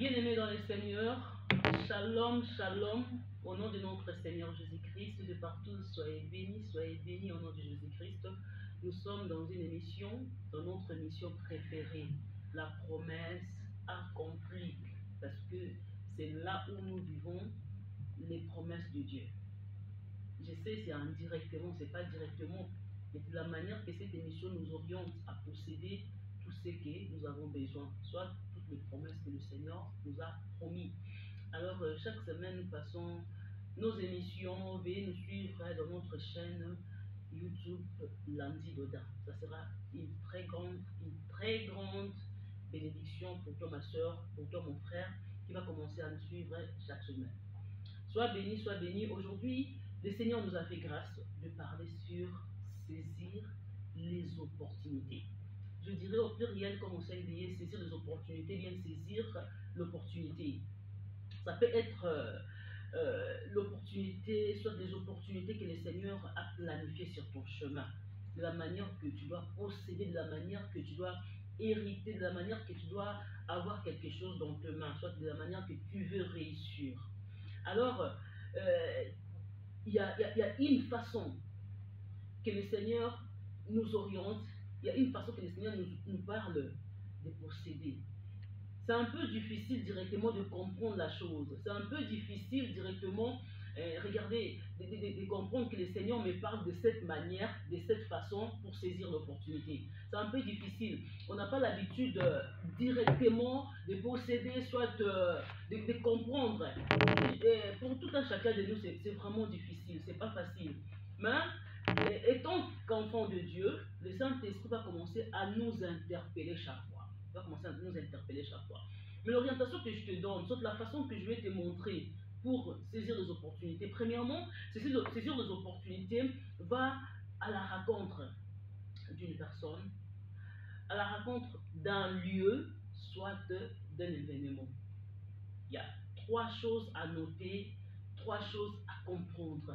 Bien-aimés dans le Seigneur, shalom, shalom, au nom de notre Seigneur Jésus-Christ, de partout, soyez bénis au nom de Jésus-Christ. Nous sommes dans une émission, dans notre mission préférée, la promesse accomplie, parce que c'est là où nous vivons les promesses de Dieu. Je sais, c'est indirectement, c'est pas directement, mais de la manière que cette émission nous oriente à posséder tout ce que nous avons besoin, soit toutes les promesses que le Seigneur nous a promis. Alors, chaque semaine, nous passons nos émissions. Veuillez nous suivre dans notre chaîne YouTube Lundi Doda. Ça sera une très grande bénédiction pour toi, ma soeur, pour toi, mon frère, qui va commencer à nous suivre chaque semaine. Sois béni. Aujourd'hui, le Seigneur nous a fait grâce de parler sur saisir les opportunités. Je dirais au pluriel, comme on sait dire, saisir les opportunités, bien saisir l'opportunité. Ça peut être l'opportunité, soit des opportunités que le Seigneur a planifiées sur ton chemin, de la manière que tu dois posséder, de la manière que tu dois hériter, de la manière que tu dois avoir quelque chose dans tes mains, soit de la manière que tu veux réussir. Alors, il y a une façon que le Seigneur nous oriente, il y a une façon que le Seigneur nous parle de posséder. C'est un peu difficile directement de comprendre la chose. C'est un peu difficile directement, regardez, de comprendre que le Seigneur me parle de cette manière, de cette façon pour saisir l'opportunité. C'est un peu difficile. On n'a pas l'habitude directement de posséder, soit de comprendre. Pour tout un chacun de nous, c'est vraiment difficile, c'est pas facile. Mais étant qu'enfant de Dieu, le Saint-Esprit va commencer à nous interpeller chaque fois. Mais l'orientation que je te donne, soit la façon que je vais te montrer pour saisir les opportunités, premièrement, saisir les opportunités va à la rencontre d'une personne, à la rencontre d'un lieu, soit d'un événement. Il y a trois choses à noter, trois choses à comprendre.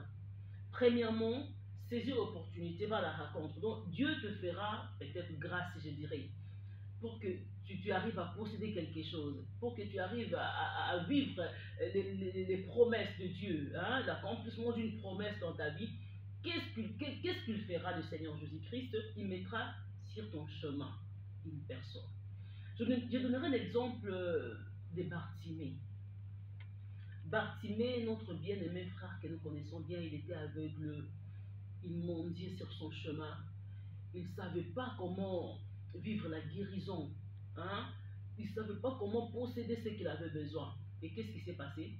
Premièrement, saisir l'opportunité va à la rencontre. Donc, Dieu te fera peut-être grâce, je dirais, pour que tu arrives à posséder quelque chose, pour que tu arrives à vivre les promesses de Dieu, hein, l'accomplissement d'une promesse dans ta vie. Qu'est-ce qu'il fera, le Seigneur Jésus-Christ? Il mettra sur ton chemin une personne. Je donnerai l'exemple de Bartimée. Bartimée, notre bien-aimé frère que nous connaissons bien, il était aveugle, il mendiait sur son chemin, il ne savait pas comment vivre la guérison, hein? Il ne savait pas comment posséder ce qu'il avait besoin. Et qu'est-ce qui s'est passé?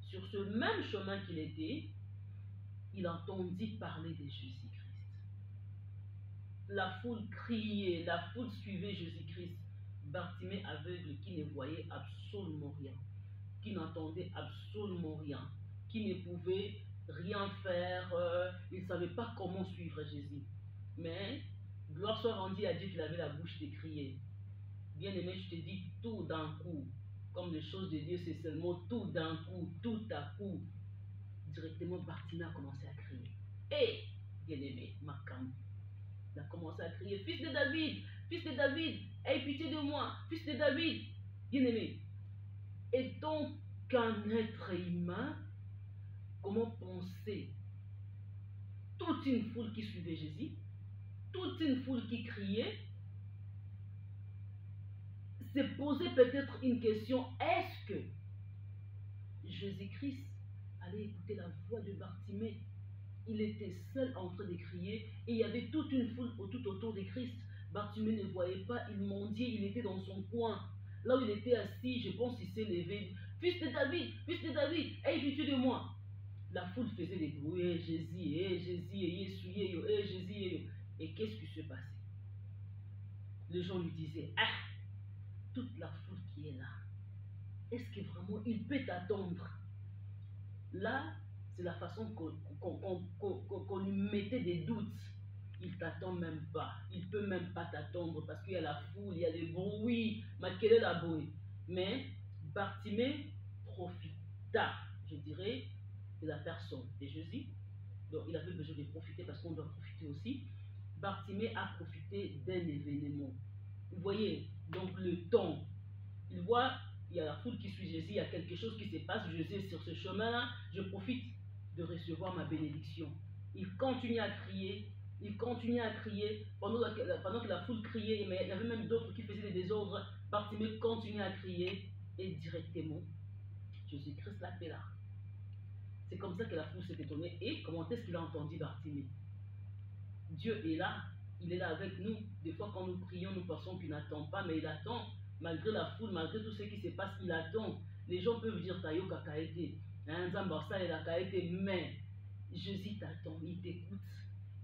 Sur ce même chemin qu'il était, il entendit parler de Jésus-Christ. La foule criait, la foule suivait Jésus-Christ. Bartimée aveugle qui ne voyait absolument rien, qui n'entendait absolument rien, qui ne pouvait rien faire, il ne savait pas comment suivre Jésus. Mais, gloire soit rendue à Dieu qu'il avait la bouche de crier. Bien-aimé, je te dis tout d'un coup, comme les choses de Dieu, c'est seulement tout d'un coup, tout à coup. Directement, Bartimée a commencé à crier. Hé, bien-aimé, Macam, il a commencé à crier, fils de David, aie pitié de moi, fils de David. Bien-aimé, étant qu'un être humain, comment penser? Toute une foule qui suivait Jésus, toute une foule qui criait, se posait peut-être une question, est-ce que Jésus-Christ allait écouter la voix de Bartimée? Il était seul en train de crier et il y avait toute une foule tout autour de Christ. Bartimée ne voyait pas, il mendiait, il était dans son coin. Là où il était assis, je pense qu'il s'est levé. Fils de David, aie pitié de moi. La foule faisait des bruits, Jésus, Jésus. Et qu'est-ce qui se passait? Les gens lui disaient, ah, toute la foule qui est là, est-ce que vraiment il peut t'attendre? Là, c'est la façon qu'on lui mettait des doutes. Il ne t'attend même pas. Il ne peut même pas t'attendre parce qu'il y a la foule, il y a les bruits. Mais quelle est la bruit? Mais Bartimée profita, je dirais, de la personne de Jésus. Donc il avait besoin de profiter parce qu'on doit profiter aussi. Bartimée a profité d'un événement. Vous voyez, donc le temps. Il voit il y a la foule qui suit Jésus, il y a quelque chose qui se passe, Jésus est sur ce chemin-là, je profite de recevoir ma bénédiction. Il continue à crier, pendant que la foule criait, mais il y avait même d'autres qui faisaient des désordres. Bartimée continue à crier, et directement, Jésus-Christ l'appela. C'est comme ça que la foule s'est étonnée. Et comment est-ce qu'il a entendu Bartimée? Dieu est là, il est là avec nous. Des fois, quand nous prions, nous pensons qu'il n'attend pas, mais il attend. Malgré la foule, malgré tout ce qui se passe, il attend. Les gens peuvent dire Tayo Kakaete, Nzambasa et la Kaete, mais Jésus t'attend, il t'écoute.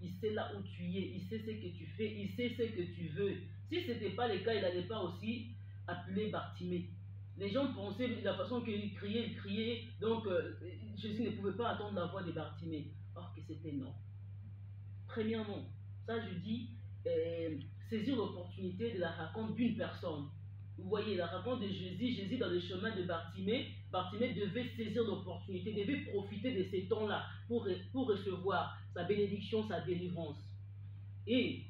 Il sait là où tu es, il sait ce que tu fais, il sait ce que tu veux. Si ce n'était pas le cas, il n'allait pas aussi appeler Bartimée. Les gens pensaient de la façon qu'il criait, donc Jésus ne pouvait pas attendre la voix de Bartimée. Or que c'était non. Premièrement, ça je dis, saisir l'opportunité de la rencontre d'une personne. Vous voyez, la rencontre de Jésus dans le chemin de Bartimée, Bartimée devait saisir l'opportunité, devait profiter de ces temps-là pour recevoir sa bénédiction, sa délivrance. Et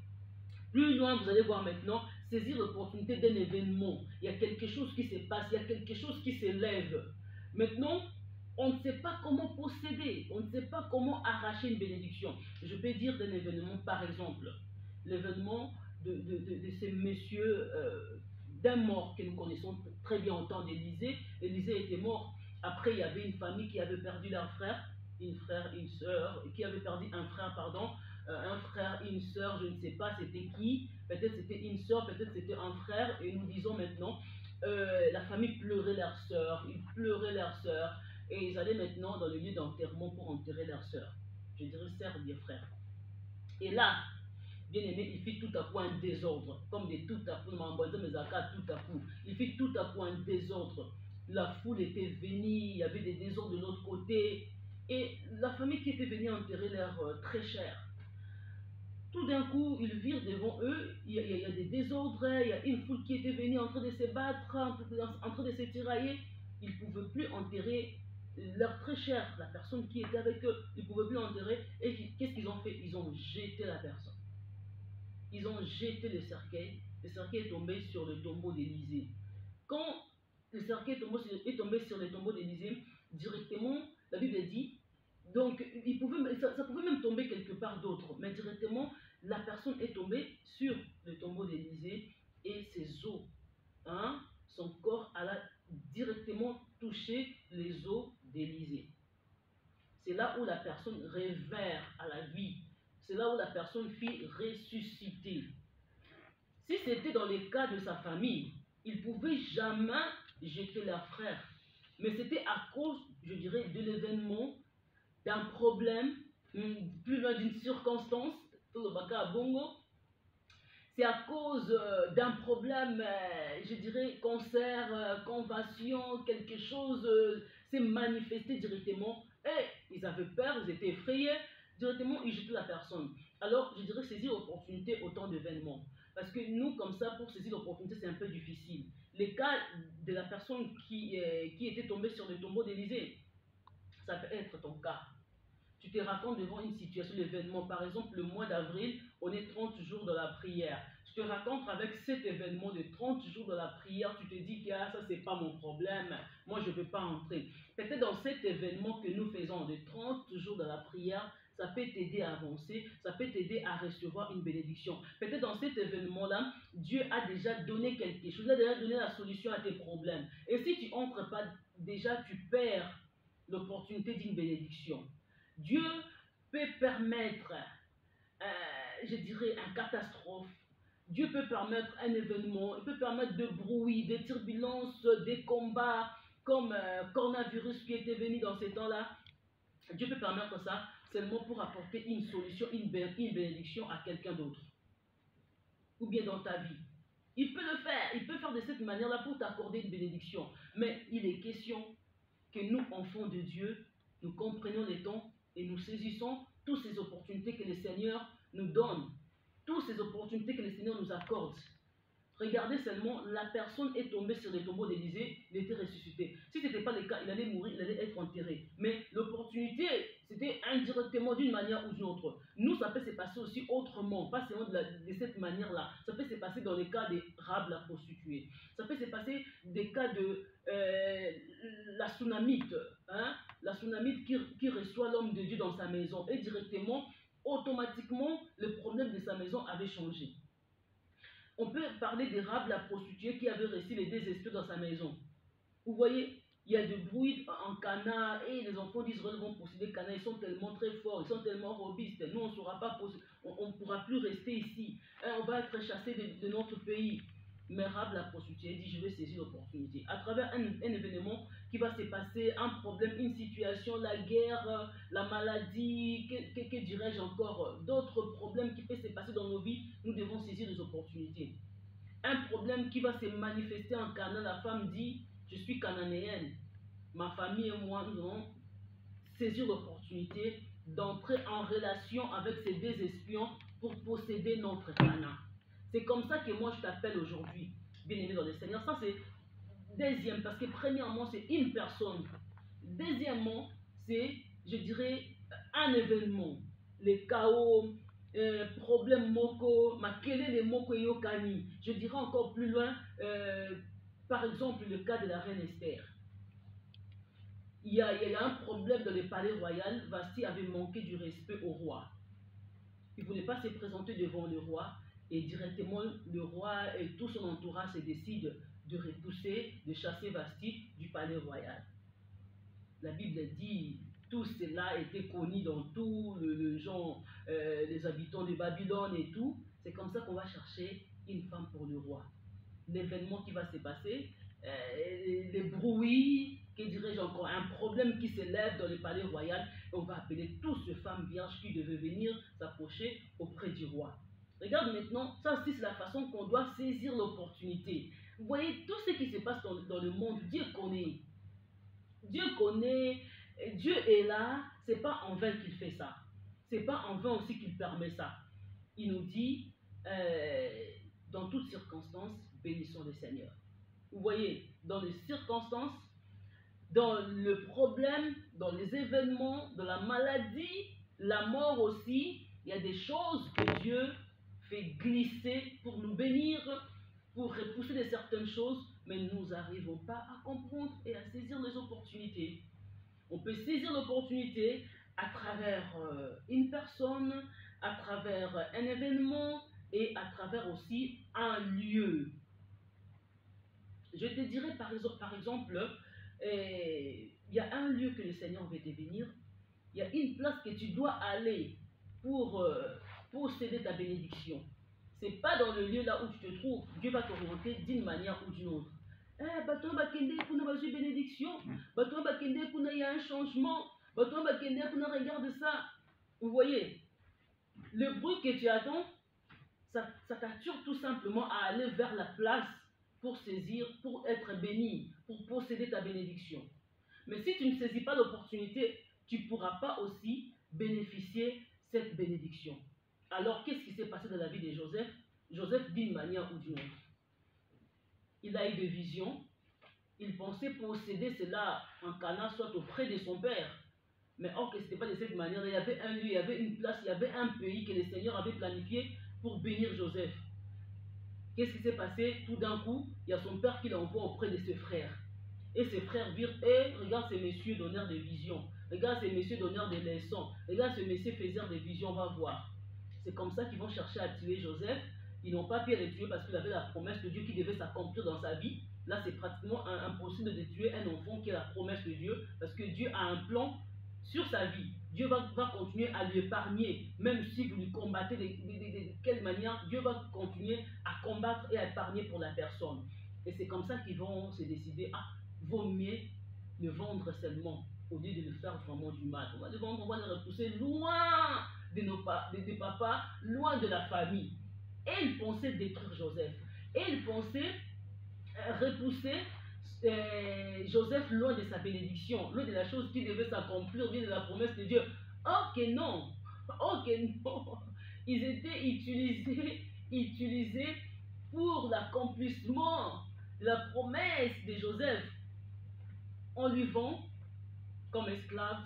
plus loin, vous allez voir maintenant, saisir l'opportunité d'un événement. Il y a quelque chose qui se passe, il y a quelque chose qui s'élève. Maintenant, on ne sait pas comment posséder, on ne sait pas comment arracher une bénédiction. Je peux dire d'un événement, par exemple, l'événement de ce monsieur, d'un mort que nous connaissons très bien en temps d'Élisée. Élisée était mort. Après, il y avait une famille qui avait perdu leur frère, une sœur, qui avait perdu un frère, pardon, un frère, une sœur, je ne sais pas c'était qui, peut-être c'était une sœur, peut-être c'était un frère, et nous disons maintenant, la famille pleurait leur sœur, ils pleuraient leur sœur, et ils allaient maintenant dans le lieu d'enterrement pour enterrer leur sœur. Je dirais sœur, bien frère. Et là, bien aimé, il fit tout à coup un désordre, comme des tout à coup, tout à coup, il fit tout à coup un désordre. La foule était venue, il y avait des désordres de l'autre côté, et la famille qui était venue enterrer leur très cher. Tout d'un coup, ils virent devant eux, il y a des désordres, il y a une foule qui était venue en train de se battre, en train de se tirailler. Ils ne pouvaient plus enterrer leur très cher, la personne qui était avec eux. Ils ne pouvaient plus l'enterrer. Et qu'est-ce qu'ils ont fait? Ils ont jeté la personne. Ils ont jeté le cercueil est tombé sur le tombeau d'Élisée. Quand le cercueil est tombé sur le tombeau d'Élisée, directement, la Bible dit, donc ça pouvait même tomber quelque part d'autre, mais directement, la personne est tombée sur le tombeau d'Élisée et ses os, son corps a directement touché les os d'Élisée. C'est là où la personne révère à la vie. C'est là où la personne fit ressusciter. Si c'était dans le cas de sa famille, il ne pouvait jamais jeter leur frère. Mais c'était à cause, je dirais, de l'événement, d'un problème, plus loin d'une circonstance, c'est à cause d'un problème, je dirais, cancer, convention, quelque chose s'est manifesté directement. Et ils avaient peur, ils étaient effrayés, directement ils jetaient la personne. Alors, je dirais saisir l'opportunité au temps d'événement. Parce que nous, comme ça, pour saisir l'opportunité, c'est un peu difficile. Le cas de la personne qui était tombée sur le tombeau d'Élisée, ça peut être ton cas. Tu te racontes devant une situation, l'événement. Par exemple, le mois d'avril, on est 30 jours dans la prière. Tu te racontes avec cet événement de 30 jours dans la prière, tu te dis que ça, c'est pas mon problème. Moi, je ne peux pas entrer. Peut-être dans cet événement que nous faisons de 30 jours dans la prière, ça peut t'aider à avancer, ça peut t'aider à recevoir une bénédiction. Peut-être dans cet événement-là, Dieu a déjà donné quelque chose, il a déjà donné la solution à tes problèmes. Et si tu n'entres pas, déjà tu perds l'opportunité d'une bénédiction. Dieu peut permettre, je dirais, une catastrophe. Dieu peut permettre un événement, il peut permettre de bruit, des turbulences, des combats, comme coronavirus qui était venu dans ces temps-là. Dieu peut permettre ça seulement pour apporter une solution, une bénédiction à quelqu'un d'autre. Ou bien dans ta vie. Il peut le faire, il peut faire de cette manière-là pour t'accorder une bénédiction. Mais il est question que nous, enfants de Dieu, nous comprenions les temps et nous saisissons toutes ces opportunités que le Seigneur nous donne, toutes ces opportunités que le Seigneur nous accorde. Regardez seulement, la personne est tombée sur le tombeau d'Élisée, il était ressuscité. Si ce n'était pas le cas, il allait mourir, il allait être enterré. Mais l'opportunité, c'était indirectement d'une manière ou d'une autre. Nous, ça peut se passer aussi autrement, pas seulement de cette manière-là. Ça peut se passer dans le cas des Rahab la prostituée. Ça Ça peut se passer des cas de la tsunamite, hein? La tsunamite qui reçoit l'homme de Dieu dans sa maison et directement, automatiquement, le problème de sa maison avait changé. On peut parler de Rahab, la prostituée qui avait reçu les 2 esprits dans sa maison. Vous voyez, il y a du bruit en Cana et les enfants d'Israël vont posséder Cana. Ils sont tellement très forts, ils sont tellement robustes. Nous, on ne pourra plus rester ici. Hein, on va être chassés de notre pays. Mais Rahab, la prostituée, dit, je vais saisir l'opportunité. À travers un événement qui va se passer, un problème, une situation, la guerre, la maladie, que dirais-je encore, d'autres problèmes qui peuvent se passer dans nos vies, nous devons saisir les opportunités. Un problème qui va se manifester en Cana, la femme dit, je suis cananéenne, ma famille et moi, nous allons saisir l'opportunité d'entrer en relation avec ces 2 espions pour posséder notre Cana. C'est comme ça que moi je t'appelle aujourd'hui, bien-aimé dans le Seigneur. Ça c'est deuxième, parce que premièrement c'est une personne. Deuxièmement, c'est, je dirais, un événement. Le chaos, problème moko, makelele moko yokani. Je dirais encore plus loin, par exemple le cas de la reine Esther. Il y a un problème dans le palais royal. Vasti avait manqué du respect au roi. Il ne voulait pas se présenter devant le roi. Et directement, le roi et tout son entourage se décident de repousser, de chasser Vasti du palais royal. La Bible dit, tout cela était connu dans tout le genre, les habitants de Babylone et tout. C'est comme ça qu'on va chercher une femme pour le roi. L'événement qui va se passer, les bruits, que dirais-je encore, un problème qui s'élève dans le palais royal, et on va appeler toutes ces femmes vierges qui devaient venir s'approcher auprès du roi. Regarde maintenant, ça aussi c'est la façon qu'on doit saisir l'opportunité. Vous voyez, tout ce qui se passe dans le monde, Dieu connaît. Dieu connaît, Dieu est là, c'est pas en vain qu'il fait ça. C'est pas en vain aussi qu'il permet ça. Il nous dit, dans toutes circonstances, bénissons le Seigneur. Vous voyez, dans les circonstances, dans le problème, dans les événements, dans la maladie, la mort aussi, il y a des choses que Dieu fait glisser pour nous bénir, pour repousser de certaines choses, mais nous n'arrivons pas à comprendre et à saisir les opportunités. On peut saisir l'opportunité à travers une personne, à travers un événement et à travers aussi un lieu. Je te dirais par exemple, il y a un lieu que le Seigneur veut te bénir, il y a une place que tu dois aller pour céder ta bénédiction. Ce n'est pas dans le lieu là où tu te trouves, Dieu va t'orienter d'une manière ou d'une autre. Bato bakende kuna bazu bénédiction, bato bakende kuna il y a un changement, bato bakende kuna regarde ça. Vous voyez, le bruit que tu attends, ça t'attire tout simplement à aller vers la place pour saisir, pour être béni, pour posséder ta bénédiction. Mais si tu ne saisis pas l'opportunité, tu ne pourras pas aussi bénéficier de cette bénédiction. Alors, qu'est-ce qui s'est passé dans la vie de Joseph? Joseph, d'une manière ou d'une autre, il a eu des visions. Il pensait posséder cela en Canaan, soit auprès de son père. Mais or que ce n'était pas de cette manière. Il y avait un lieu, il y avait une place, il y avait un pays que le Seigneur avait planifié pour bénir Joseph. Qu'est-ce qui s'est passé? Tout d'un coup, il y a son père qui l'envoie auprès de ses frères. Et ses frères virent, regarde ces messieurs donneurs de visions, regarde ces messieurs donneurs de leçons, regarde ces messieurs faiseurs de visions, on va voir. C'est comme ça qu'ils vont chercher à tuer Joseph. Ils n'ont pas pu le tuer parce qu'il avait la promesse de Dieu qui devait s'accomplir dans sa vie. Là, c'est pratiquement impossible de tuer un enfant qui a la promesse de Dieu parce que Dieu a un plan sur sa vie. Dieu va continuer à lui épargner, même si vous lui combattez de quelle manière, Dieu va continuer à combattre et à épargner pour la personne. Et c'est comme ça qu'ils vont se décider, vaut mieux le vendre seulement au lieu de le faire vraiment du mal. On va le vendre, on va le repousser loin de papa, loin de la famille. Et ils pensaient détruire Joseph. Et ils pensaient repousser Joseph loin de sa bénédiction, loin de la chose qui devait s'accomplir, loin de la promesse de Dieu. Oh que non! Oh que non! Ils étaient utilisés pour l'accomplissement de la promesse de Joseph. On lui vend comme esclave.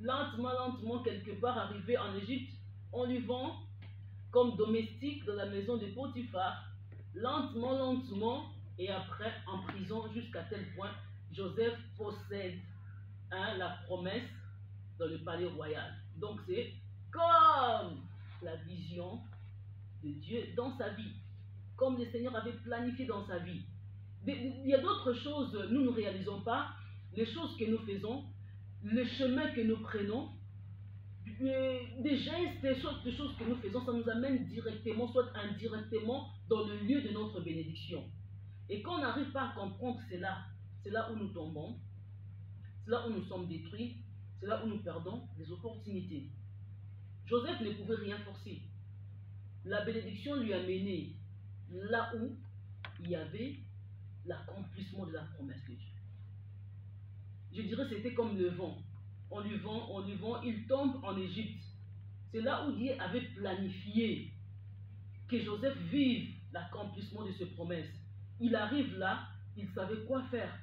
Lentement, quelque part arrivé en Égypte, on lui vend comme domestique dans la maison de Potiphar. lentement, lentement, et après en prison jusqu'à tel point, Joseph possède la promesse dans le palais royal. Donc c'est comme la vision de Dieu dans sa vie, comme le Seigneur avait planifié dans sa vie. Il y a d'autres choses, nous ne réalisons pas, les choses que nous faisons, le chemin que nous prenons, des gestes, des sortes de choses que nous faisons, ça nous amène directement, soit indirectement, dans le lieu de notre bénédiction. Et quand on n'arrive pas à comprendre cela, c'est là où nous tombons, c'est là où nous sommes détruits, c'est là où nous perdons des opportunités. Joseph ne pouvait rien forcer. La bénédiction lui a mené là où il y avait l'accomplissement de la promesse de Dieu. Je dirais que c'était comme le vent. On lui vend, il tombe en Égypte. C'est là où Dieu avait planifié que Joseph vive l'accomplissement de ses promesses. Il arrive là, il savait quoi faire.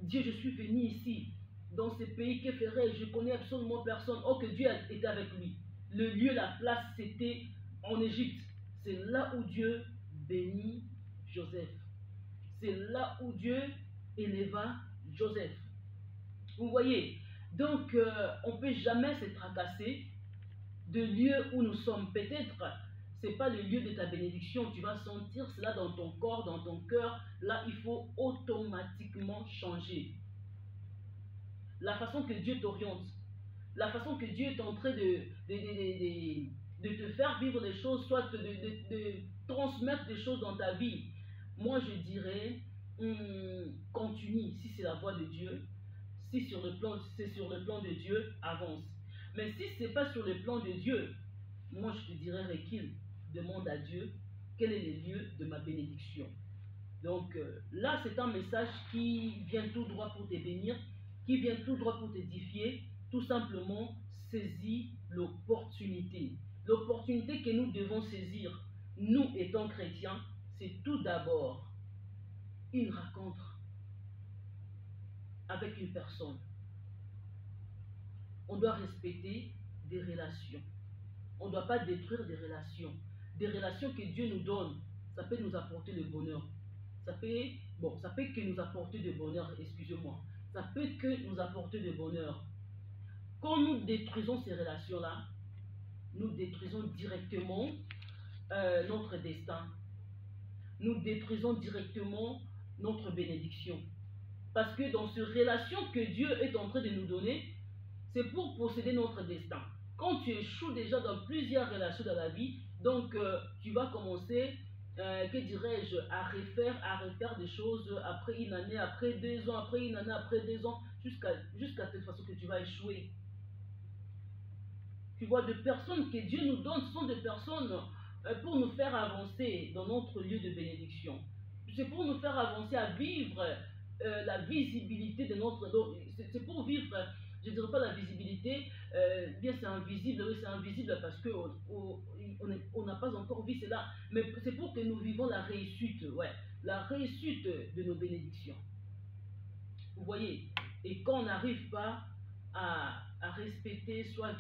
Dieu, je suis venu ici, dans ce pays, que ferais-je? Je connais absolument personne. Oh, que Dieu était avec lui. Le lieu, la place, c'était en Égypte. C'est là où Dieu bénit Joseph. C'est là où Dieu éleva Joseph. Vous voyez, donc on ne peut jamais se tracasser de lieu où nous sommes. Peut-être, ce n'est pas le lieu de ta bénédiction. Tu vas sentir cela dans ton corps, dans ton cœur. Là, il faut automatiquement changer. La façon que Dieu t'oriente, la façon que Dieu est en train de te faire vivre des choses, soit de transmettre des choses dans ta vie. Moi, je dirais, continue si c'est la voie de Dieu. Si c'est sur le plan de Dieu, avance. Mais si ce n'est pas sur le plan de Dieu, moi je te dirais recule, demande à Dieu quel est le lieu de ma bénédiction. Donc là, c'est un message qui vient tout droit pour te bénir, qui vient tout droit pour t'édifier. Tout simplement, saisis l'opportunité. L'opportunité que nous devons saisir, nous étant chrétiens, c'est tout d'abord une rencontre avec une personne. On doit respecter des relations. On ne doit pas détruire des relations. Des relations que Dieu nous donne, ça peut nous apporter le bonheur. Ça peut que nous apporter du bonheur, excusez-moi. Ça peut que nous apporter du bonheur. Quand nous détruisons ces relations-là, nous détruisons directement notre destin. Nous détruisons directement notre bénédiction. Parce que dans ces relations que Dieu est en train de nous donner, c'est pour posséder notre destin. Quand tu échoues déjà dans plusieurs relations dans la vie, donc tu vas commencer, que dirais-je, à refaire des choses après une année, après 2 ans, après une année, après 2 ans, jusqu'à telle façon que tu vas échouer. Tu vois, de personnes que Dieu nous donne, ce sont des personnes pour nous faire avancer dans notre lieu de bénédiction. C'est pour nous faire avancer à vivre la visibilité de notre... C'est pour vivre, je ne dirais pas la visibilité, bien c'est invisible, oui c'est invisible parce qu'on n'a pas encore vu cela, mais c'est pour que nous vivons la réussite, ouais, la réussite de nos bénédictions. Vous voyez, et quand on n'arrive pas à respecter, soit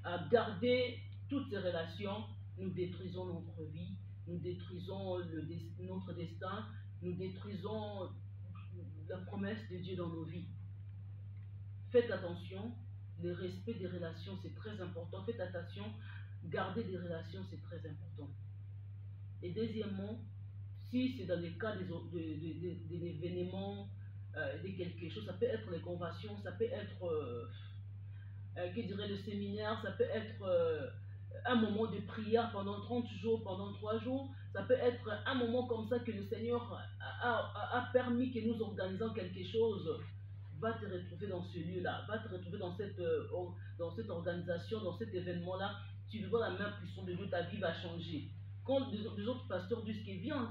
à garder toutes ces relations, nous détruisons notre vie, nous détruisons notre destin, nous détruisons la promesse de Dieu dans nos vies. Faites attention, le respect des relations c'est très important. Faites attention, garder des relations c'est très important. Et deuxièmement, si c'est dans le cas des événements, de quelque chose, ça peut être les conventions, ça peut être, que dirait le séminaire, ça peut être un moment de prière pendant 30 jours, pendant 3 jours, ça peut être un moment comme ça que le Seigneur a permis que nous organisons quelque chose. Va te retrouver dans ce lieu-là, va te retrouver dans cette organisation, dans cet événement-là, tu verras la même puissance de Dieu, ta vie va changer. Quand les autres pasteurs disent que viens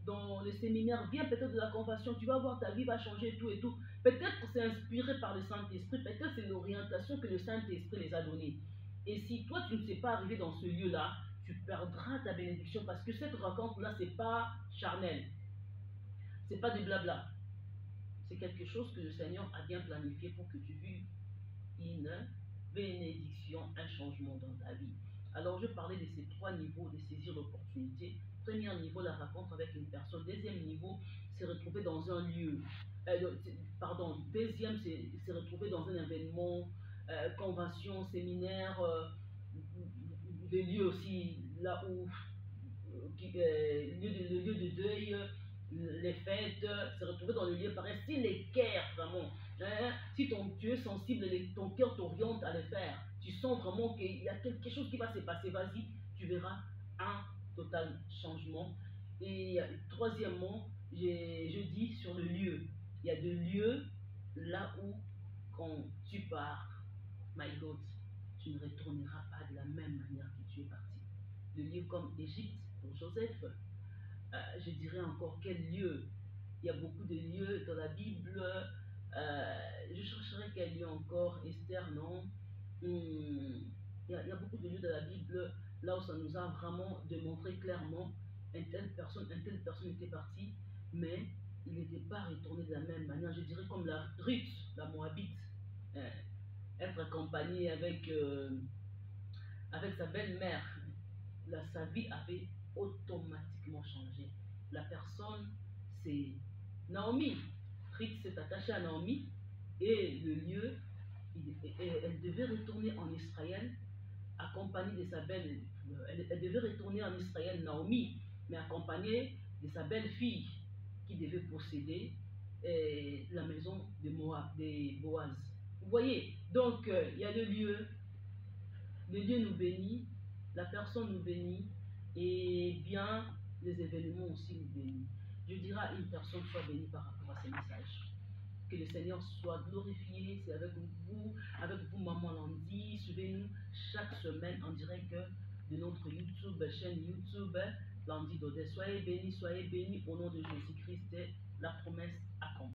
dans les séminaires, viens peut-être de la confession, tu vas voir, ta vie va changer, tout et tout. Peut-être que c'est inspiré par le Saint-Esprit, peut-être c'est l'orientation que le Saint-Esprit les a donnée. Et si toi tu ne sais pas arriver dans ce lieu-là, tu perdras ta bénédiction parce que cette rencontre-là, c'est pas charnel, c'est pas du blabla. C'est quelque chose que le Seigneur a bien planifié pour que tu vives une bénédiction, un changement dans ta vie. Alors, je parlais de ces trois niveaux de saisir l'opportunité. Premier niveau, la rencontre avec une personne. Deuxième niveau, se retrouver dans un lieu. Pardon, deuxième, c'est se retrouver dans un événement, convention, séminaire, des lieux aussi, là où, le lieu de deuil, les fêtes, se retrouver dans le lieu pareil, si les cœurs vraiment, hein, si tu es sensible, ton cœur t'oriente à le faire, tu sens vraiment qu'il y a quelque chose qui va se passer, vas-y, tu verras un total changement. Et troisièmement, je dis sur le lieu, il y a des lieux là où quand tu pars, my God, tu ne retourneras pas de la même manière que tu es parti. Le lieu comme Égypte pour Joseph, je dirais encore quel lieu. Il y a beaucoup de lieux dans la Bible. Je chercherai quel lieu encore. Esther, non. Il y a beaucoup de lieux dans la Bible là où ça nous a vraiment démontré clairement une telle personne était partie, mais il n'était pas retourné de la même manière. Je dirais comme la Ruth, la Moabite, euh, être accompagnée avec sa belle-mère. Sa vie avait automatiquement changé. La personne, c'est Naomi. Ruth s'est attachée à Naomi et le lieu, elle devait retourner en Israël accompagnée de sa belle. Elle devait retourner en Israël, Naomi, mais accompagnée de sa belle-fille qui devait posséder la maison de Moab, de Boaz. Vous voyez, donc il y a le lieu nous bénit, la personne nous bénit, et bien les événements aussi nous bénissent. Je dirais à une personne soit bénie par rapport à ces messages. Que le Seigneur soit glorifié. C'est avec vous, Maman Landy. Suivez-nous chaque semaine en direct de notre YouTube, chaîne YouTube, Landy Daudet. Soyez bénis au nom de Jésus-Christ.